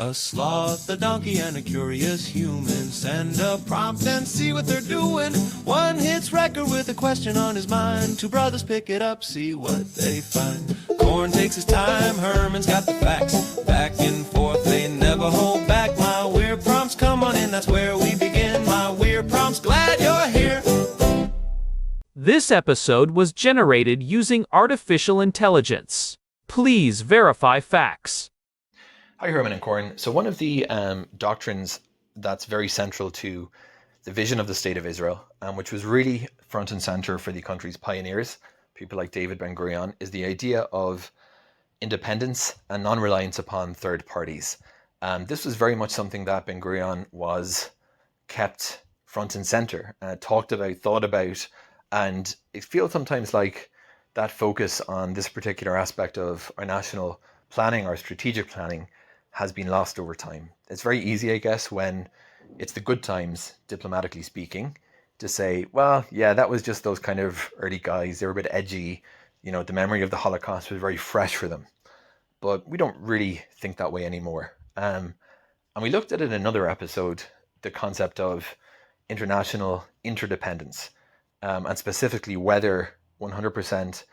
A sloth, a donkey, and a curious human. Send a prompt and see what they're doing. One hits record with a question on his mind. Two brothers pick it up, see what they find. Corn takes his time, Herman's got the facts. Back and forth, they never hold back. My weird prompts, come on in, that's where we begin. My weird prompts, glad you're here. This episode was generated using artificial intelligence. Please verify facts. Hi, Herman and Corn. So one of the doctrines that's very central to the vision of the State of Israel, which was really front and center for the country's pioneers, people like David Ben-Gurion, is the idea of independence and non-reliance upon third parties. This was very much something that Ben-Gurion was kept front and center, talked about, thought about, and it feels sometimes like that focus on this particular aspect of our national planning, our strategic planning, has been lost over time. It's very easy, I guess, when it's the good times, diplomatically speaking, to say, well, yeah, that was just those kind of early guys. They were a bit edgy. You know, the memory of the Holocaust was very fresh for them. But we don't really think that way anymore. And we looked at it in another episode, the concept of international interdependence, and specifically whether 100%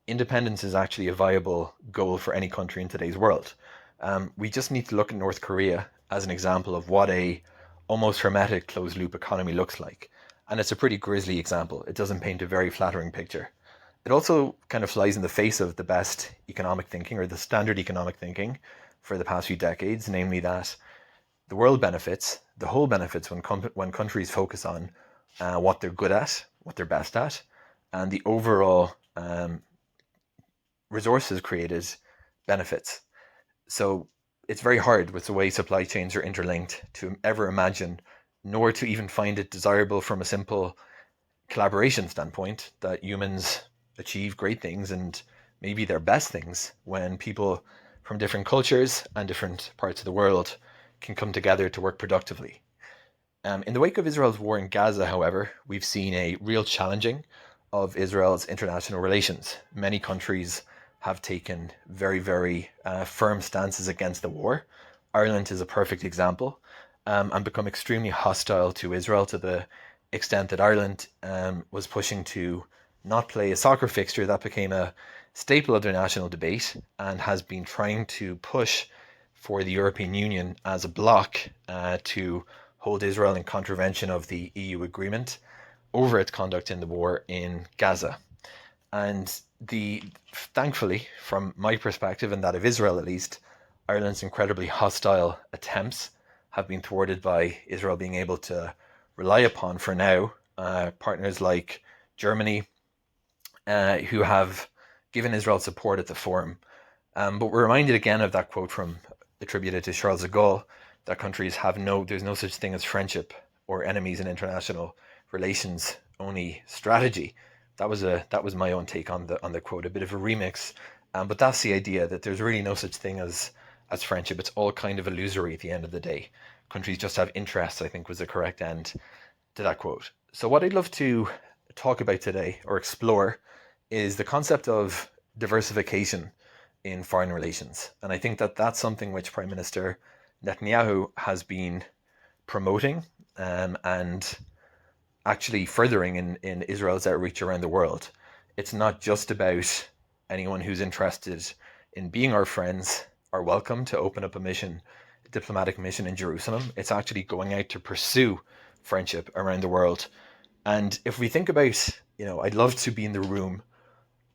independence is actually a viable goal for any country in today's world. We just need to look at North Korea as an example of what a almost hermetic closed loop economy looks like. And it's a pretty grisly example. It doesn't paint a very flattering picture. It also kind of flies in the face of the best economic thinking, or the standard economic thinking for the past few decades, namely that the world benefits, the whole benefits when countries focus on what they're good at, what they're best at, and the overall resources created benefits. So it's very hard with the way supply chains are interlinked to ever imagine, nor to even find it desirable from a simple collaboration standpoint, that humans achieve great things and maybe their best things when people from different cultures and different parts of the world can come together to work productively. In the wake of Israel's war in Gaza, however, we've seen a real challenging of Israel's international relations. Many countries have taken very, very firm stances against the war. Ireland is a perfect example, and become extremely hostile to Israel to the extent that Ireland was pushing to not play a soccer fixture that became a staple of their national debate, and has been trying to push for the European Union as a bloc to hold Israel in contravention of the EU agreement over its conduct in the war in Gaza. And thankfully, from my perspective and that of Israel at least, Ireland's incredibly hostile attempts have been thwarted by Israel being able to rely upon, for now, partners like Germany, who have given Israel support at the forum. But we're reminded again of that quote attributed to Charles de Gaulle, that countries there's no such thing as friendship or enemies in international relations, only strategy. That was my own take on the quote, a bit of a remix, but that's the idea, that there's really no such thing as friendship. It's all kind of illusory at the end of the day. Countries just have interests, I think, was the correct end to that quote. So what I'd love to talk about today, or explore, is the concept of diversification in foreign relations. And I think that that's something which Prime Minister Netanyahu has been promoting and actually furthering in Israel's outreach around the world. It's not just about anyone who's interested in being our friends are welcome to open up a diplomatic mission in Jerusalem. It's actually going out to pursue friendship around the world. And if we think about, I'd love to be in the room,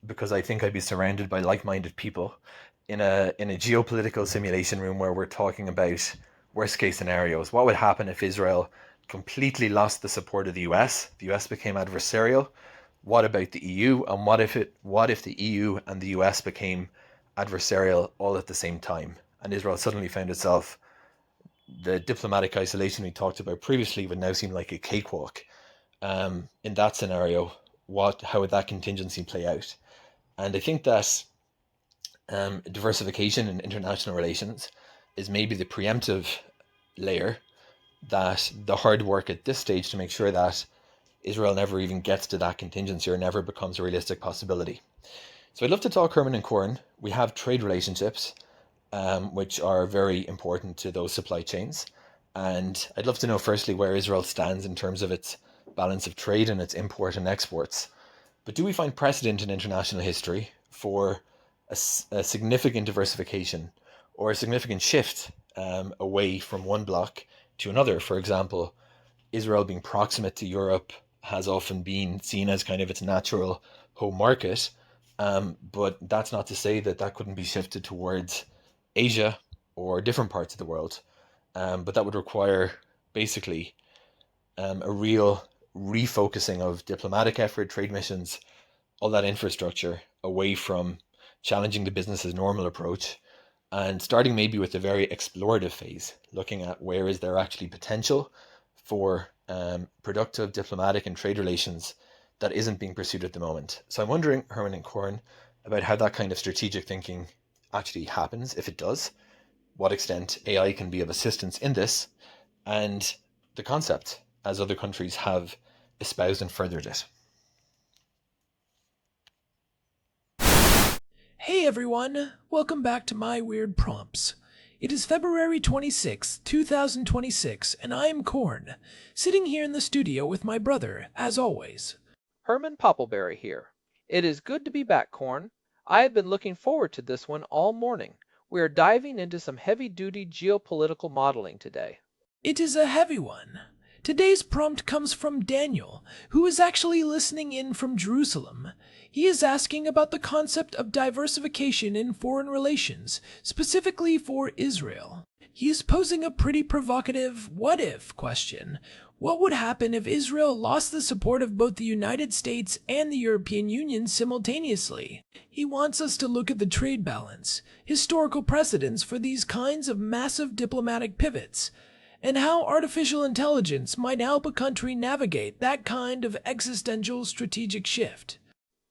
because I think I'd be surrounded by like-minded people in a geopolitical simulation room where we're talking about worst case scenarios. What would happen if Israel completely lost the support of the US became adversarial? What about the EU? And what if the EU and the US became adversarial all at the same time, and Israel suddenly found itself, the diplomatic isolation we talked about previously would now seem like a cakewalk. In that scenario, how would that contingency play out? And I think that diversification in international relations is maybe the preemptive layer, that the hard work at this stage to make sure that Israel never even gets to that contingency, or never becomes a realistic possibility. So I'd love to talk Herman and Corn. We have trade relationships, which are very important to those supply chains. And I'd love to know, firstly, where Israel stands in terms of its balance of trade and its import and exports. But do we find precedent in international history for a significant diversification or a significant shift away from one bloc to another? For example, Israel being proximate to Europe has often been seen as kind of its natural home market. But that's not to say that that couldn't be shifted towards Asia or different parts of the world. But that would require basically a real refocusing of diplomatic effort, trade missions, all that infrastructure away from challenging the business as normal approach and starting maybe with a very explorative phase, looking at where is there actually potential for productive diplomatic and trade relations that isn't being pursued at the moment. So I'm wondering, Herman and Corn, about how that kind of strategic thinking actually happens, if it does, what extent AI can be of assistance in this, and the concept as other countries have espoused and furthered it. Hey everyone, welcome back to my weird prompts. It is February 26th, 2026, and I am Corn, sitting here in the studio with my brother, as always. Herman Poppleberry here. It is good to be back, Corn. I have been looking forward to this one all morning. We are diving into some heavy-duty geopolitical modeling today. It is a heavy one. Today's prompt comes from Daniel, who is actually listening in from Jerusalem. He is asking about the concept of diversification in foreign relations, specifically for Israel. He is posing a pretty provocative what-if question. What would happen if Israel lost the support of both the United States and the European Union simultaneously? He wants us to look at the trade balance, historical precedents for these kinds of massive diplomatic pivots, and how artificial intelligence might help a country navigate that kind of existential strategic shift.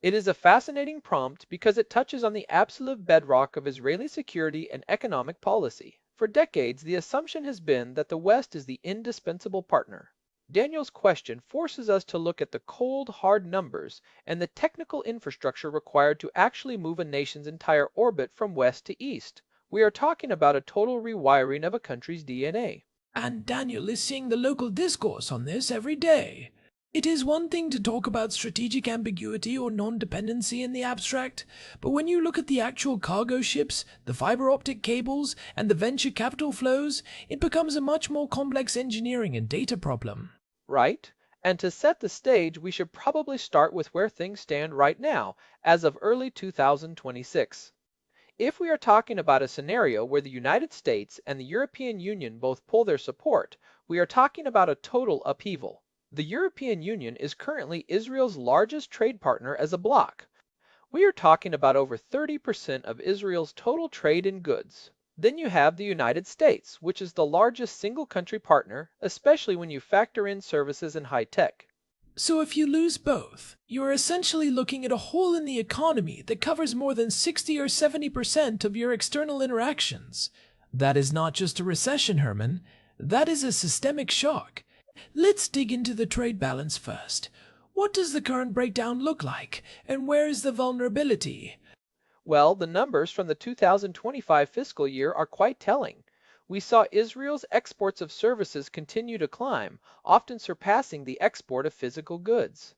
It is a fascinating prompt because it touches on the absolute bedrock of Israeli security and economic policy. For decades, the assumption has been that the West is the indispensable partner. Daniel's question forces us to look at the cold, hard numbers and the technical infrastructure required to actually move a nation's entire orbit from west to east. We are talking about a total rewiring of a country's DNA. And Daniel is seeing the local discourse on this every day. It is one thing to talk about strategic ambiguity or non-dependency in the abstract, but when you look at the actual cargo ships, the fiber optic cables, and the venture capital flows, it becomes a much more complex engineering and data problem. Right? And to set the stage, we should probably start with where things stand right now, as of early 2026. If we are talking about a scenario where the United States and the European Union both pull their support, we are talking about a total upheaval. The European Union is currently Israel's largest trade partner as a bloc. We are talking about over 30% of Israel's total trade in goods. Then you have the United States, which is the largest single country partner, especially when you factor in services and high tech. So if you lose both, you are essentially looking at a hole in the economy that covers more than 60 or 70% of your external interactions. That is not just a recession, Herman. That is a systemic shock. Let's dig into the trade balance first. What does the current breakdown look like, and where is the vulnerability? Well, the numbers from the 2025 fiscal year are quite telling. We saw Israel's exports of services continue to climb, often surpassing the export of physical goods.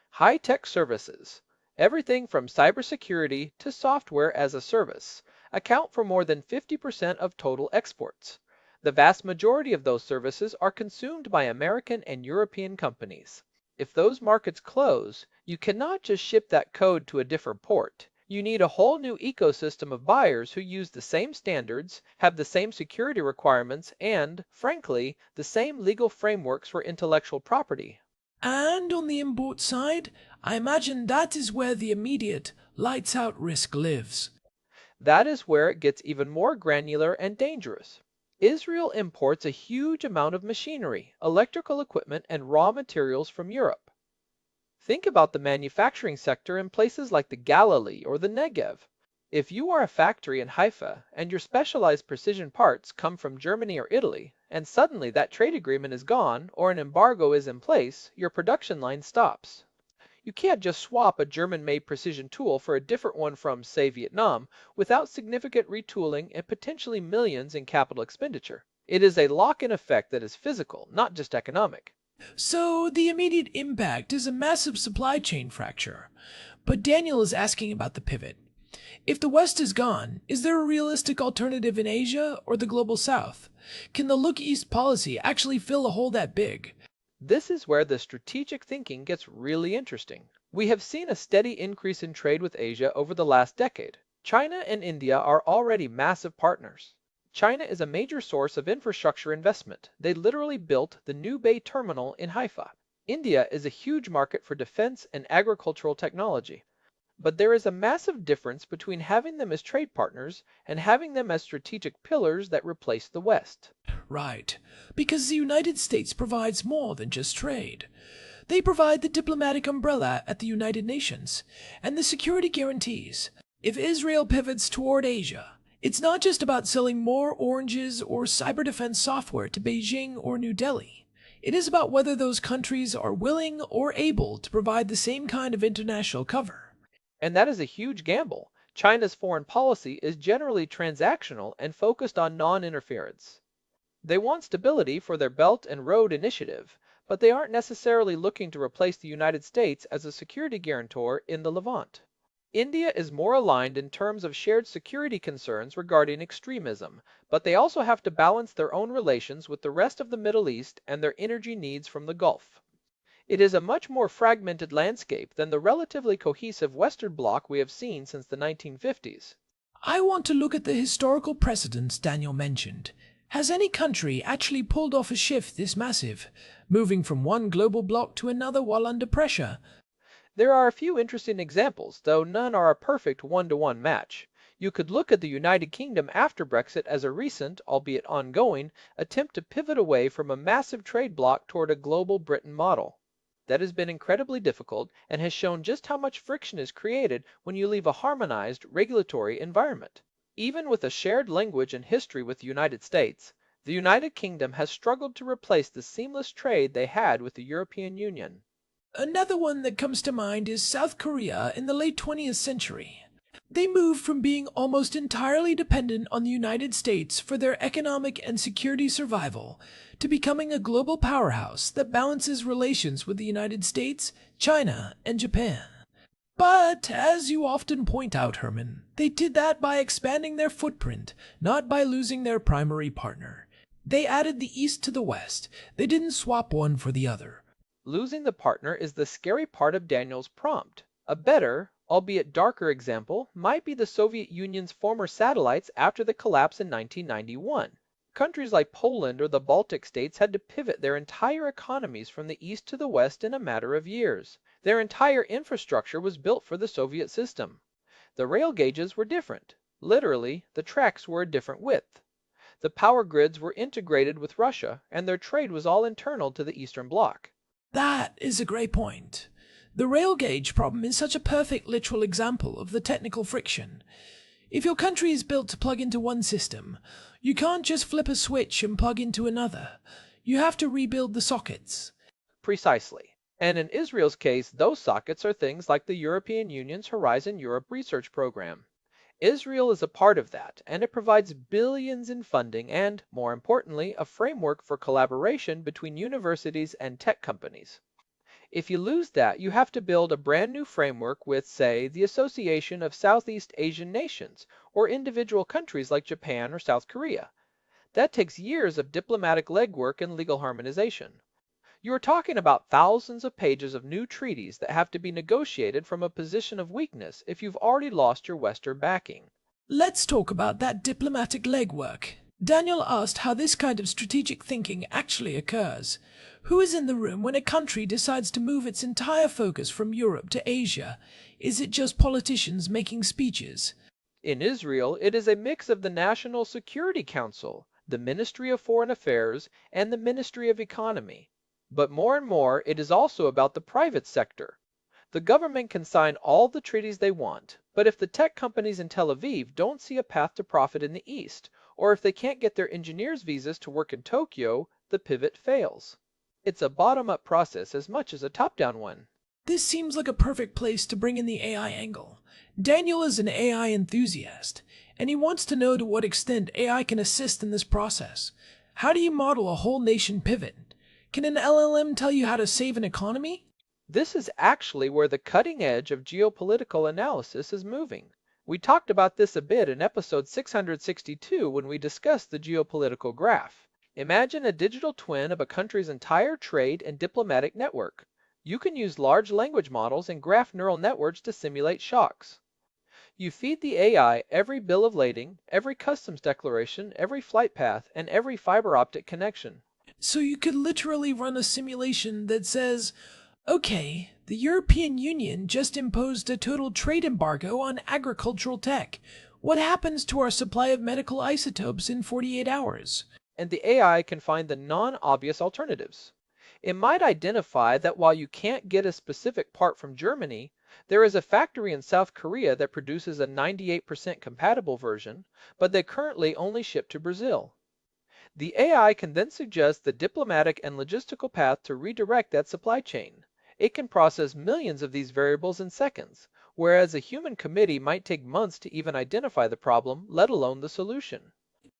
High-tech services, everything from cybersecurity to software as a service, account for more than 50% of total exports. The vast majority of those services are consumed by American and European companies. If those markets close, you cannot just ship that code to a different port. You need a whole new ecosystem of buyers who use the same standards, have the same security requirements, and, frankly, the same legal frameworks for intellectual property. And on the import side, I imagine that is where the immediate, lights-out risk lives. That is where it gets even more granular and dangerous. Israel imports a huge amount of machinery, electrical equipment, and raw materials from Europe. Think about the manufacturing sector in places like the Galilee or the Negev. If you are a factory in Haifa and your specialized precision parts come from Germany or Italy, and suddenly that trade agreement is gone or an embargo is in place, your production line stops. You can't just swap a German-made precision tool for a different one from, say, Vietnam, without significant retooling and potentially millions in capital expenditure. It is a lock-in effect that is physical, not just economic. So the immediate impact is a massive supply chain fracture. But Daniel is asking about the pivot. If the West is gone, is there a realistic alternative in Asia or the global South? Can the Look East policy actually fill a hole that big? This is where the strategic thinking gets really interesting. We have seen a steady increase in trade with Asia over the last decade. China and India are already massive partners. China is a major source of infrastructure investment. They literally built the New Bay terminal in Haifa. India is a huge market for defense and agricultural technology. But there is a massive difference between having them as trade partners and having them as strategic pillars that replace the West. Right, because the United States provides more than just trade. They provide the diplomatic umbrella at the United Nations and the security guarantees. If Israel pivots toward Asia, it's not just about selling more oranges or cyber defense software to Beijing or New Delhi. It is about whether those countries are willing or able to provide the same kind of international cover. And that is a huge gamble. China's foreign policy is generally transactional and focused on non-interference. They want stability for their Belt and Road Initiative, but they aren't necessarily looking to replace the United States as a security guarantor in the Levant. India is more aligned in terms of shared security concerns regarding extremism, but they also have to balance their own relations with the rest of the Middle East and their energy needs from the Gulf. It is a much more fragmented landscape than the relatively cohesive Western Bloc we have seen since the 1950s. I want to look at the historical precedents Daniel mentioned. Has any country actually pulled off a shift this massive, moving from one global bloc to another while under pressure? There are a few interesting examples, though none are a perfect one-to-one match. You could look at the United Kingdom after Brexit as a recent, albeit ongoing, attempt to pivot away from a massive trade bloc toward a global Britain model. That has been incredibly difficult and has shown just how much friction is created when you leave a harmonized regulatory environment. Even with a shared language and history with the United States, the United Kingdom has struggled to replace the seamless trade they had with the European Union. Another one that comes to mind is South Korea in the late 20th century. They moved from being almost entirely dependent on the United States for their economic and security survival to becoming a global powerhouse that balances relations with the United States, China, and Japan. But, as you often point out, Herman, they did that by expanding their footprint, not by losing their primary partner. They added the East to the West. They didn't swap one for the other. Losing the partner is the scary part of Daniel's prompt. A better, albeit darker example might be the Soviet Union's former satellites after the collapse in 1991. Countries like Poland or the Baltic states had to pivot their entire economies from the east to the west in a matter of years. Their entire infrastructure was built for the Soviet system. The rail gauges were different. Literally, the tracks were a different width. The power grids were integrated with Russia, and their trade was all internal to the Eastern Bloc. That is a great point. The rail gauge problem is such a perfect literal example of the technical friction. If your country is built to plug into one system, you can't just flip a switch and plug into another. You have to rebuild the sockets. Precisely. And in Israel's case, those sockets are things like the European Union's Horizon Europe research program. Israel is a part of that, and it provides billions in funding and, more importantly, a framework for collaboration between universities and tech companies. If you lose that, you have to build a brand new framework with, say, the Association of Southeast Asian Nations, or individual countries like Japan or South Korea. That takes years of diplomatic legwork and legal harmonization. You are talking about thousands of pages of new treaties that have to be negotiated from a position of weakness if you've already lost your Western backing. Let's talk about that diplomatic legwork. Daniel asked how this kind of strategic thinking actually occurs. Who is in the room when a country decides to move its entire focus from Europe to Asia? Is it just politicians making speeches? In Israel, it is a mix of the National Security Council, the Ministry of Foreign Affairs, and the Ministry of Economy. But more and more, it is also about the private sector. The government can sign all the treaties they want, but if the tech companies in Tel Aviv don't see a path to profit in the East, or if they can't get their engineers' visas to work in Tokyo, the pivot fails. It's a bottom-up process as much as a top-down one. This seems like a perfect place to bring in the AI angle. Daniel is an AI enthusiast, and he wants to know to what extent AI can assist in this process. How do you model a whole nation pivot? Can an LLM tell you how to save an economy? This is actually where the cutting edge of geopolitical analysis is moving. We talked about this a bit in episode 662 when we discussed the geopolitical graph. Imagine a digital twin of a country's entire trade and diplomatic network. You can use large language models and graph neural networks to simulate shocks. You feed the AI every bill of lading, every customs declaration, every flight path, and every fiber optic connection. So you could literally run a simulation that says, okay, the European Union just imposed a total trade embargo on agricultural tech. What happens to our supply of medical isotopes in 48 hours? And the AI can find the non-obvious alternatives. It might identify that while you can't get a specific part from Germany, there is a factory in South Korea that produces a 98% compatible version, but they currently only ship to Brazil. The AI can then suggest the diplomatic and logistical path to redirect that supply chain. It can process millions of these variables in seconds, whereas a human committee might take months to even identify the problem, let alone the solution.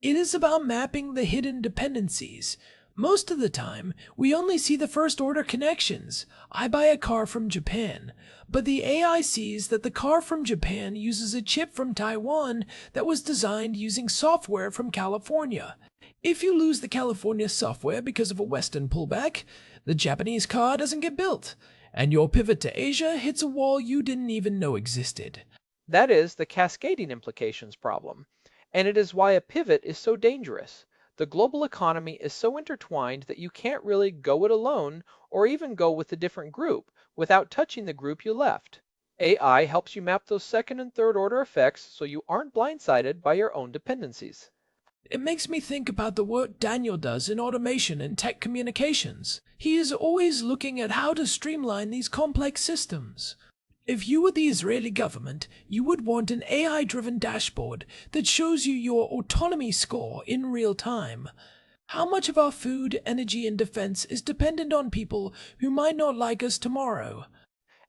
It is about mapping the hidden dependencies. Most of the time, we only see the first-order connections. I buy a car from Japan, but the AI sees that the car from Japan uses a chip from Taiwan that was designed using software from California. If you lose the California software because of a Western pullback, the Japanese car doesn't get built, and your pivot to Asia hits a wall you didn't even know existed. That is the cascading implications problem, and it is why a pivot is so dangerous. The global economy is so intertwined that you can't really go it alone or even go with a different group without touching the group you left. AI helps you map those second and third order effects so you aren't blindsided by your own dependencies. It makes me think about the work Daniel does in automation and tech communications. He is always looking at how to streamline these complex systems. If you were the Israeli government, you would want an AI-driven dashboard that shows you your autonomy score in real time. How much of our food, energy, and defense is dependent on people who might not like us tomorrow?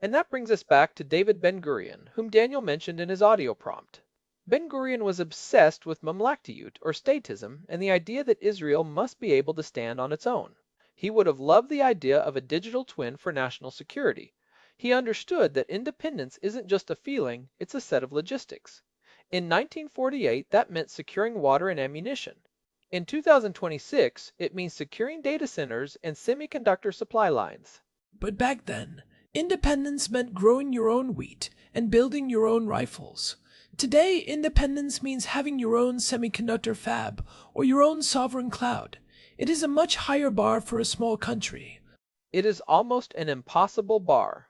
And that brings us back to David Ben-Gurion, whom Daniel mentioned in his audio prompt. Ben-Gurion was obsessed with mamlaktiyut, or statism, and the idea that Israel must be able to stand on its own. He would have loved the idea of a digital twin for national security. He understood that independence isn't just a feeling, it's a set of logistics. In 1948, that meant securing water and ammunition. In 2026, it means securing data centers and semiconductor supply lines. But back then, independence meant growing your own wheat and building your own rifles. Today, independence means having your own semiconductor fab or your own sovereign cloud. It is a much higher bar for a small country. It is almost an impossible bar.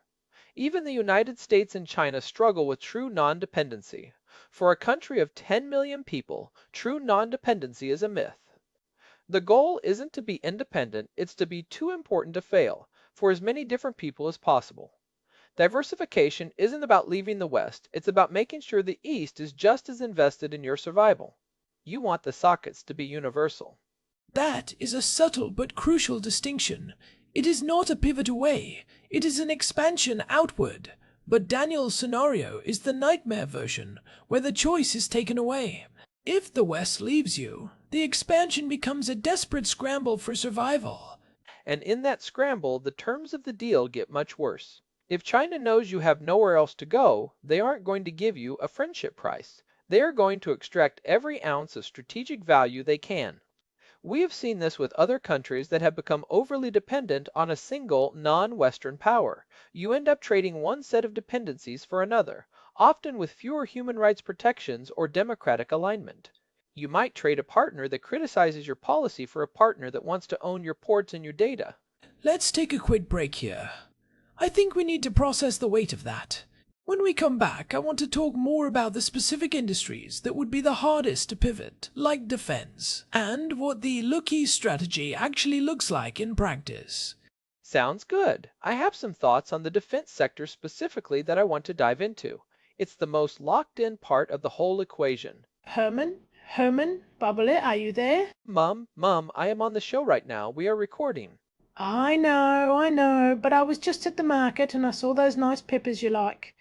Even the United States and China struggle with true non-dependency. For a country of 10 million people, true non-dependency is a myth. The goal isn't to be independent, it's to be too important to fail, for as many different people as possible. Diversification isn't about leaving the West, it's about making sure the East is just as invested in your survival. You want the sockets to be universal. That is a subtle but crucial distinction. It is not a pivot away, it is an expansion outward. But Daniel's scenario is the nightmare version, where the choice is taken away. If the West leaves you, the expansion becomes a desperate scramble for survival. And in that scramble, the terms of the deal get much worse. If China knows you have nowhere else to go, they aren't going to give you a friendship price. They are going to extract every ounce of strategic value they can. We have seen this with other countries that have become overly dependent on a single non-Western power. You end up trading one set of dependencies for another, often with fewer human rights protections or democratic alignment. You might trade a partner that criticizes your policy for a partner that wants to own your ports and your data. Let's take a quick break here. I think we need to process the weight of that. When we come back, I want to talk more about the specific industries that would be the hardest to pivot, like defense, and what the look-y strategy actually looks like in practice. Sounds good. I have some thoughts on the defense sector specifically that I want to dive into. It's the most locked-in part of the whole equation. Herman, Bubbly, are you there? Mum, I am on the show right now. We are recording. I know, but I was just at the market and I saw those nice peppers you like.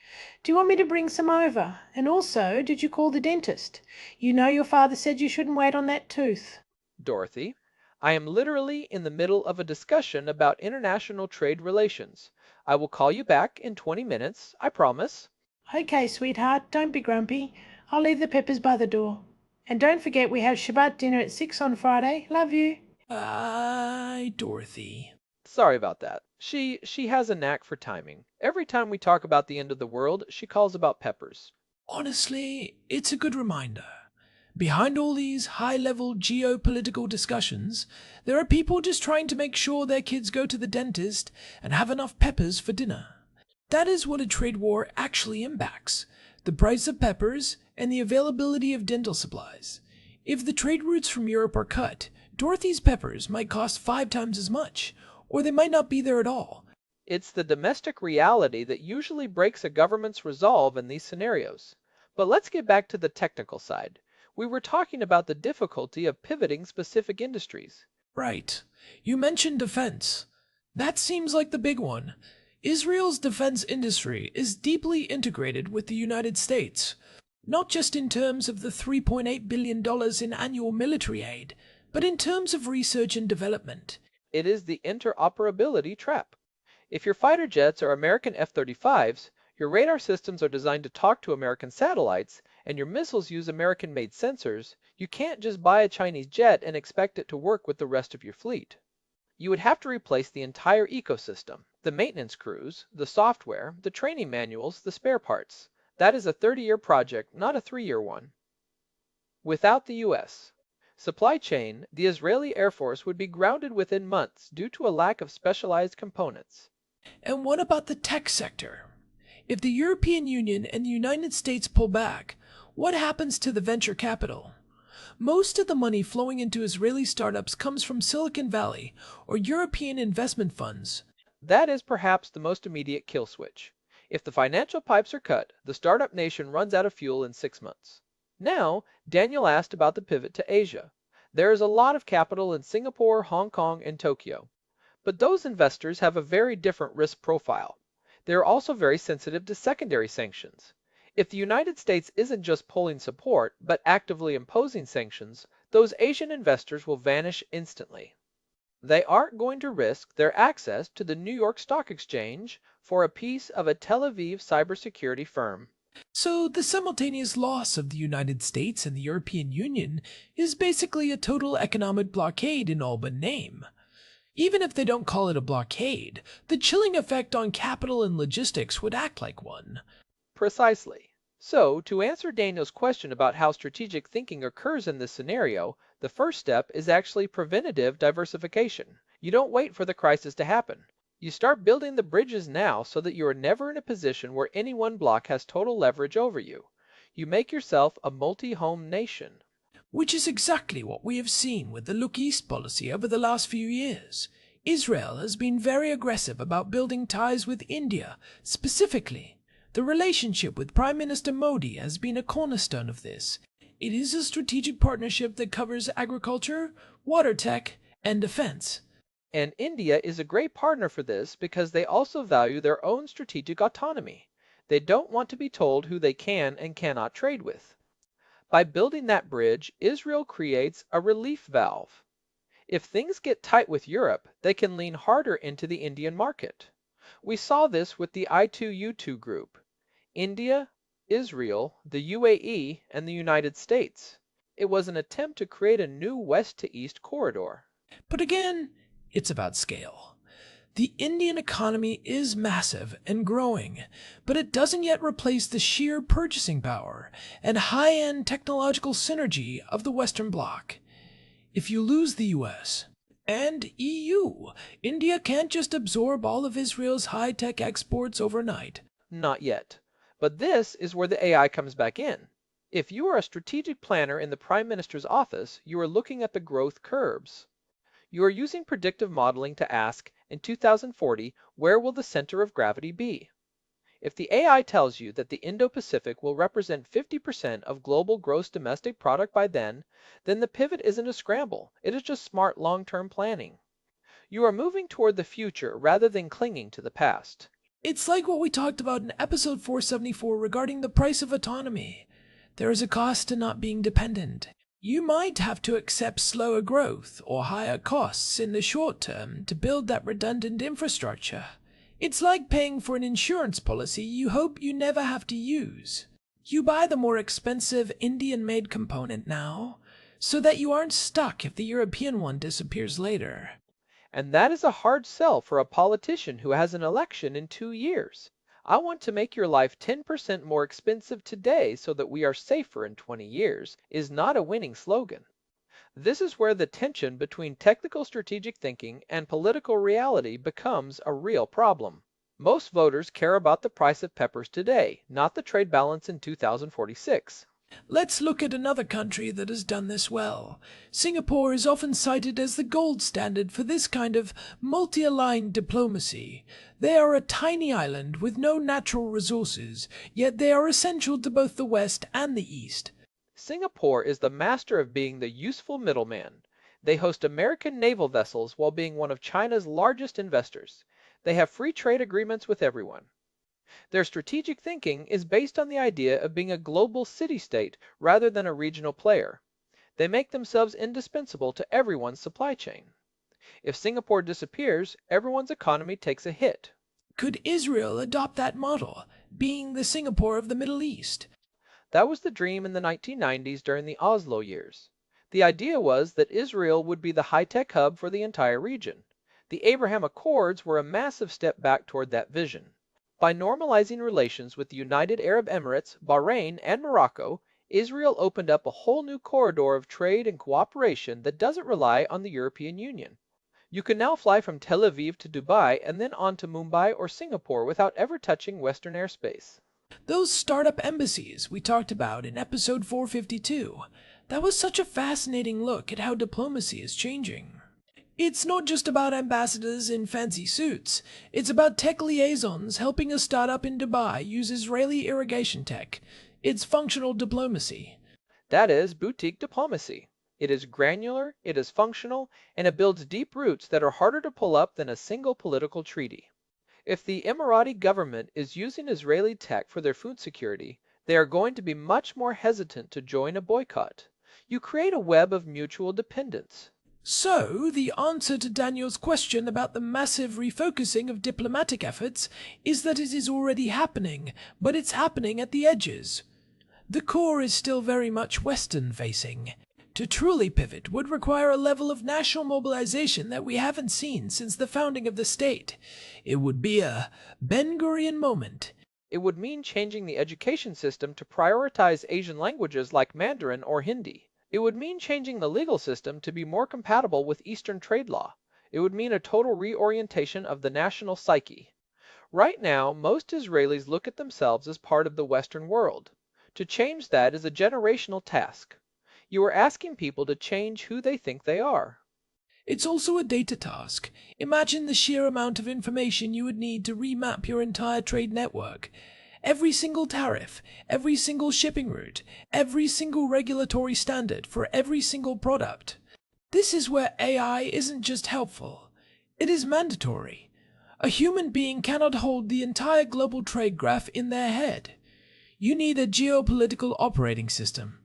Do you want me to bring some over? And also, did you call the dentist? You know your father said you shouldn't wait on that tooth. Dorothy, I am literally in the middle of a discussion about international trade relations. I will call you back in 20 minutes, I promise. Okay, sweetheart, don't be grumpy. I'll leave the peppers by the door. And don't forget we have Shabbat dinner at 6 on Friday. Love you. Bye, Dorothy. Sorry about that. She has a knack for timing. Every time we talk about the end of the world, she calls about peppers. Honestly, it's a good reminder. Behind all these high-level geopolitical discussions, there are people just trying to make sure their kids go to the dentist and have enough peppers for dinner. That is what a trade war actually impacts: the price of peppers and the availability of dental supplies. If the trade routes from Europe are cut, Dorothy's peppers might cost 5 times as much, or they might not be there at all. It's the domestic reality that usually breaks a government's resolve in these scenarios. But let's get back to the technical side. We were talking about the difficulty of pivoting specific industries. Right. You mentioned defense. That seems like the big one. Israel's defense industry is deeply integrated with the United States, not just in terms of the $3.8 billion in annual military aid, but in terms of research and development. It is the interoperability trap. If your fighter jets are American F-35s, your radar systems are designed to talk to American satellites, and your missiles use American-made sensors, you can't just buy a Chinese jet and expect it to work with the rest of your fleet. You would have to replace the entire ecosystem: the maintenance crews, the software, the training manuals, the spare parts. That is a 30-year project, not a 3-year one. Without the US supply chain, the Israeli Air Force would be grounded within months due to a lack of specialized components. And what about the tech sector? If the European Union and the United States pull back, what happens to the venture capital? Most of the money flowing into Israeli startups comes from Silicon Valley or European investment funds. That is perhaps the most immediate kill switch. If the financial pipes are cut, the startup nation runs out of fuel in 6 months. Now, Daniel asked about the pivot to Asia. There is a lot of capital in Singapore, Hong Kong, and Tokyo. But those investors have a very different risk profile. They are also very sensitive to secondary sanctions. If the United States isn't just pulling support, but actively imposing sanctions, those Asian investors will vanish instantly. They aren't going to risk their access to the New York Stock Exchange for a piece of a Tel Aviv cybersecurity firm. So the simultaneous loss of the United States and the European Union is basically a total economic blockade in all but name. Even if they don't call it a blockade, the chilling effect on capital and logistics would act like one. Precisely. So, to answer Daniel's question about how strategic thinking occurs in this scenario, the first step is actually preventative diversification. You don't wait for the crisis to happen. You start building the bridges now so that you are never in a position where any one bloc has total leverage over you. You make yourself a multi-home nation. Which is exactly what we have seen with the Look East policy over the last few years. Israel has been very aggressive about building ties with India, specifically. The relationship with Prime Minister Modi has been a cornerstone of this. It is a strategic partnership that covers agriculture, water tech, and defense. And India is a great partner for this because they also value their own strategic autonomy. They don't want to be told who they can and cannot trade with. By building that bridge, Israel creates a relief valve. If things get tight with Europe, they can lean harder into the Indian market. We saw this with the I2U2 group: India, Israel, the UAE, and the United States. It was an attempt to create a new west to east corridor. But again, it's about scale. The Indian economy is massive and growing, but it doesn't yet replace the sheer purchasing power and high-end technological synergy of the Western Bloc. If you lose the US and EU, India can't just absorb all of Israel's high-tech exports overnight. Not yet. But this is where the AI comes back in. If you are a strategic planner in the Prime Minister's office, you are looking at the growth curves. You are using predictive modeling to ask, in 2040, where will the center of gravity be? If the AI tells you that the Indo-Pacific will represent 50% of global gross domestic product by then the pivot isn't a scramble. It is just smart long-term planning. You are moving toward the future rather than clinging to the past. It's like what we talked about in episode 474 regarding the price of autonomy. There is a cost to not being dependent. You might have to accept slower growth or higher costs in the short term to build that redundant infrastructure. It's like paying for an insurance policy you hope you never have to use. You buy the more expensive Indian-made component now, so that you aren't stuck if the European one disappears later. And that is a hard sell for a politician who has an election in 2 years. I want to make your life 10% more expensive today so that we are safer in 20 years is not a winning slogan. This is where the tension between technical strategic thinking and political reality becomes a real problem. Most voters care about the price of peppers today, not the trade balance in 2046. Let's look at another country that has done this well. Singapore is often cited as the gold standard for this kind of multi-aligned diplomacy. They are a tiny island with no natural resources, yet they are essential to both the West and the East. Singapore is the master of being the useful middleman. They host American naval vessels while being one of China's largest investors. They have free trade agreements with everyone. Their strategic thinking is based on the idea of being a global city-state rather than a regional player. They make themselves indispensable to everyone's supply chain. If Singapore disappears, everyone's economy takes a hit. Could Israel adopt that model, being the Singapore of the Middle East? That was the dream in the 1990s during the Oslo years. The idea was that Israel would be the high-tech hub for the entire region. The Abraham Accords were a massive step back toward that vision. By normalizing relations with the United Arab Emirates, Bahrain, and Morocco, Israel opened up a whole new corridor of trade and cooperation that doesn't rely on the European Union. You can now fly from Tel Aviv to Dubai and then on to Mumbai or Singapore without ever touching Western airspace. Those startup embassies we talked about in episode 452, that was such a fascinating look at how diplomacy is changing. It's not just about ambassadors in fancy suits. It's about tech liaisons helping a startup in Dubai use Israeli irrigation tech. It's functional diplomacy. That is boutique diplomacy. It is granular, it is functional, and it builds deep roots that are harder to pull up than a single political treaty. If the Emirati government is using Israeli tech for their food security, they are going to be much more hesitant to join a boycott. You create a web of mutual dependence. So, the answer to Daniel's question about the massive refocusing of diplomatic efforts is that it is already happening, but it's happening at the edges. The core is still very much Western-facing. To truly pivot would require a level of national mobilization that we haven't seen since the founding of the state. It would be a Ben-Gurion moment. It would mean changing the education system to prioritize Asian languages like Mandarin or Hindi. It would mean changing the legal system to be more compatible with Eastern trade law. It would mean a total reorientation of the national psyche. Right now, most Israelis look at themselves as part of the Western world. To change that is a generational task. You are asking people to change who they think they are. It's also a data task. Imagine the sheer amount of information you would need to remap your entire trade network. Every single tariff, every single shipping route, every single regulatory standard for every single product. This is where AI isn't just helpful, it is mandatory. A human being cannot hold the entire global trade graph in their head. You need a geopolitical operating system.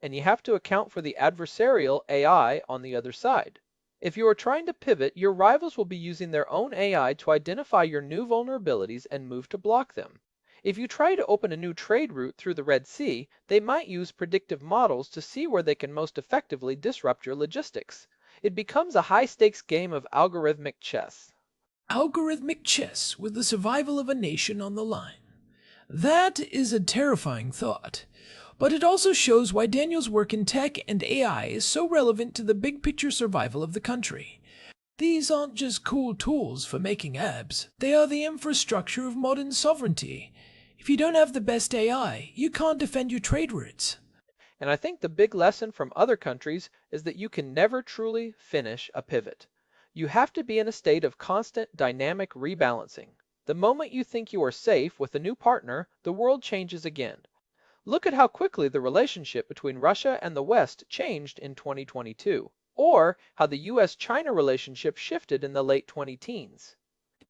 And you have to account for the adversarial AI on the other side. If you are trying to pivot, your rivals will be using their own AI to identify your new vulnerabilities and move to block them. If you try to open a new trade route through the Red Sea, they might use predictive models to see where they can most effectively disrupt your logistics. It becomes a high-stakes game of algorithmic chess. Algorithmic chess with the survival of a nation on the line. That is a terrifying thought. But it also shows why Daniel's work in tech and AI is so relevant to the big picture survival of the country. These aren't just cool tools for making apps, they are the infrastructure of modern sovereignty. If you don't have the best AI, you can't defend your trade routes. And I think the big lesson from other countries is that you can never truly finish a pivot. You have to be in a state of constant dynamic rebalancing. The moment you think you are safe with a new partner, the world changes again. Look at how quickly the relationship between Russia and the West changed in 2022. or how the US-China relationship shifted in the late 2010s.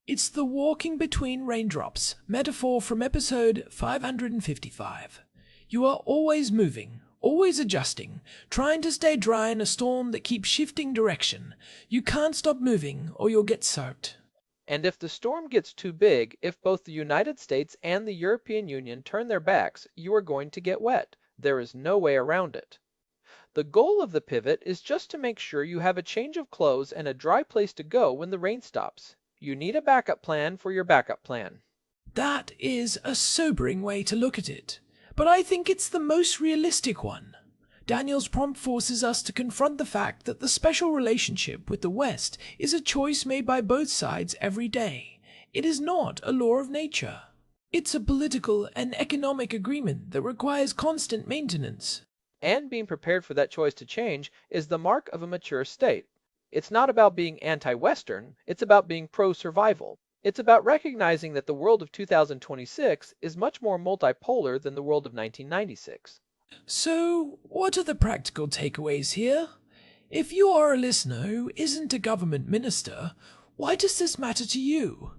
It's the walking between raindrops, metaphor from episode 555. You are always moving, always adjusting, trying to stay dry in a storm that keeps shifting direction. You can't stop moving or you'll get soaked. And if the storm gets too big, if both the United States and the European Union turn their backs, you are going to get wet. There is no way around it. The goal of the pivot is just to make sure you have a change of clothes and a dry place to go when the rain stops. You need a backup plan for your backup plan. That is a sobering way to look at it, but I think it's the most realistic one. Daniel's prompt forces us to confront the fact that the special relationship with the West is a choice made by both sides every day. It is not a law of nature. It's a political and economic agreement that requires constant maintenance. And being prepared for that choice to change is the mark of a mature state. It's not about being anti-Western, it's about being pro-survival. It's about recognizing that the world of 2026 is much more multipolar than the world of 1996. So, what are the practical takeaways here? If you are a listener who isn't a government minister, why does this matter to you?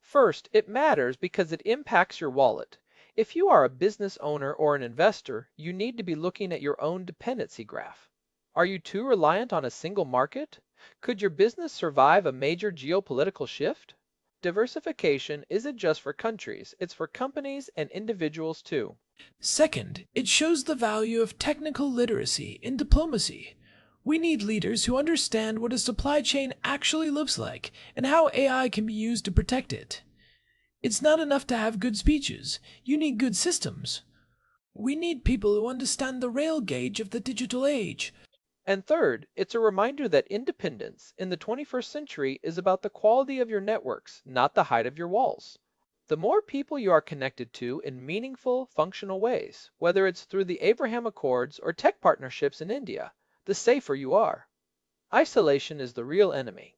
First, it matters because it impacts your wallet. If you are a business owner or an investor, you need to be looking at your own dependency graph. Are you too reliant on a single market? Could your business survive a major geopolitical shift? Diversification isn't just for countries, it's for companies and individuals too. Second, it shows the value of technical literacy in diplomacy. We need leaders who understand what a supply chain actually looks like and how AI can be used to protect it. It's not enough to have good speeches, you need good systems. We need people who understand the rail gauge of the digital age. And third, it's a reminder that independence in the 21st century is about the quality of your networks, not the height of your walls. The more people you are connected to in meaningful, functional ways, whether it's through the Abraham Accords or tech partnerships in India, the safer you are. Isolation is the real enemy.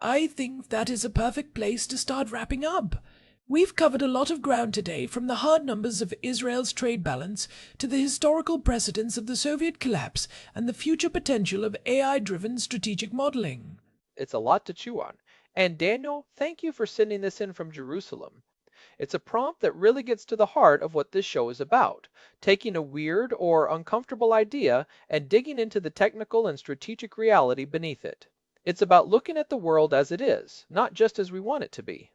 I think that is a perfect place to start wrapping up. We've covered a lot of ground today, from the hard numbers of Israel's trade balance to the historical precedents of the Soviet collapse and the future potential of AI-driven strategic modeling. It's a lot to chew on. And Daniel, thank you for sending this in from Jerusalem. It's a prompt that really gets to the heart of what this show is about, taking a weird or uncomfortable idea and digging into the technical and strategic reality beneath it. It's about looking at the world as it is, not just as we want it to be.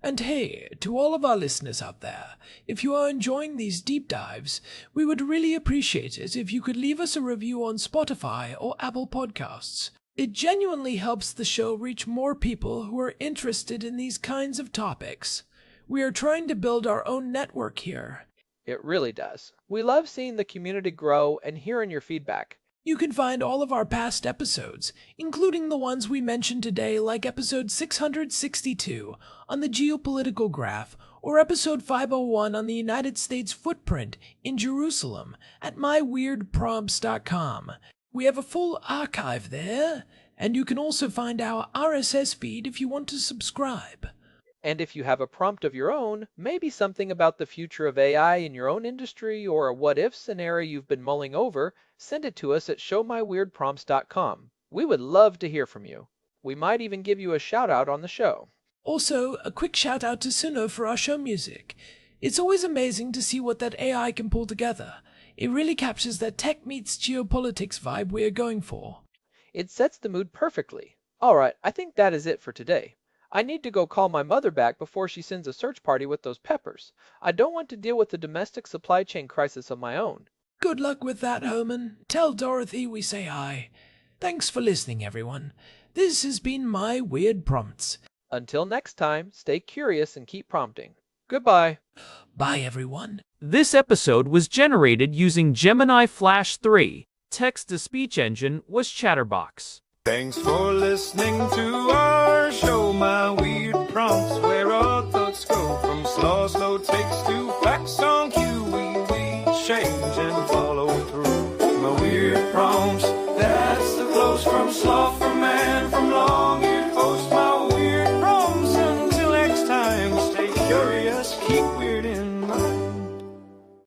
And hey, to all of our listeners out there, if you are enjoying these deep dives, we would really appreciate it if you could leave us a review on Spotify or Apple Podcasts. It genuinely helps the show reach more people who are interested in these kinds of topics. We are trying to build our own network here. It really does. We love seeing the community grow and hearing your feedback. You can find all of our past episodes, including the ones we mentioned today, like episode 662 on the geopolitical graph, or episode 501 on the United States footprint in Jerusalem, at myweirdprompts.com. We have a full archive there, and you can also find our RSS feed if you want to subscribe. And if you have a prompt of your own, maybe something about the future of AI in your own industry or a what-if scenario you've been mulling over, send it to us at showmyweirdprompts.com. We would love to hear from you. We might even give you a shout-out on the show. Also, a quick shout-out to Suno for our show music. It's always amazing to see what that AI can pull together. It really captures that tech meets geopolitics vibe we are going for. It sets the mood perfectly. Alright, I think that is it for today. I need to go call my mother back before she sends a search party with those peppers. I don't want to deal with the domestic supply chain crisis of my own. Good luck with that, Homan. Tell Dorothy we say hi. Thanks for listening, everyone. This has been My Weird Prompts. Until next time, stay curious and keep prompting. Goodbye. Bye, everyone. This episode was generated using Gemini Flash 3. Text-to-speech engine was Chatterbox. Thanks for listening to our show, My Weird Prompts, where our thoughts go from slow takes to facts on cue. We change and follow through. My weird prompts, that's the flows from sloth